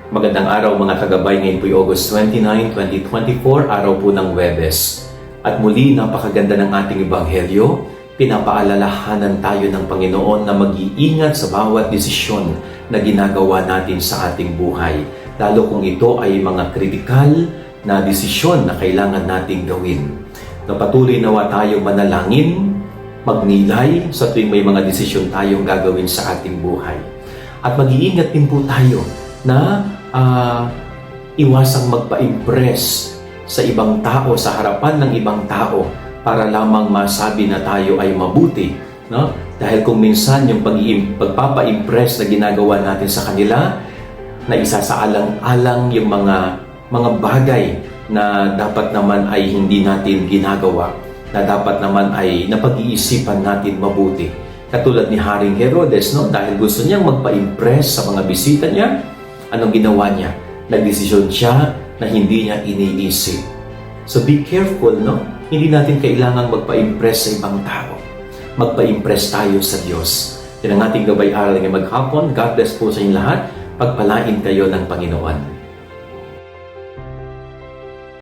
Magandang araw mga kagabay, ngayon po'y August 29, 2024, araw po ng Huwebes. At muli, napakaganda ng ating Ebanghelyo. Pinapaalalahanan tayo ng Panginoon na mag-iingat sa bawat desisyon na ginagawa natin sa ating buhay. Lalo kung ito ay mga kritikal na desisyon na kailangan nating gawin. Napatuloy nawa tayo manalangin, magnilay sa tuwing may mga desisyon tayong gagawin sa ating buhay. At mag-iingat din po tayo na iwasang magpa-impress sa ibang tao, sa harapan ng ibang tao para lamang masabi na tayo ay mabuti, no? Dahil kung minsan yung pagpapa-impress na ginagawa natin sa kanila, na isasaalang-alang yung mga bagay na dapat naman ay hindi natin ginagawa, na dapat naman ay napag-iisipan natin mabuti. Katulad ni Haring Herodes, no? Dahil gusto niyang magpa-impress sa mga bisita niya, anong ginawa niya? Nagdesisyon siya na hindi niya iniisip. So be careful, no? Hindi natin kailangang magpa-impress sa ibang tao. Magpa-impress tayo sa Diyos. Yan ang ating gabay-aral ngayong maghapon. God bless po sa inyong lahat. Pagpalain kayo ng Panginoon.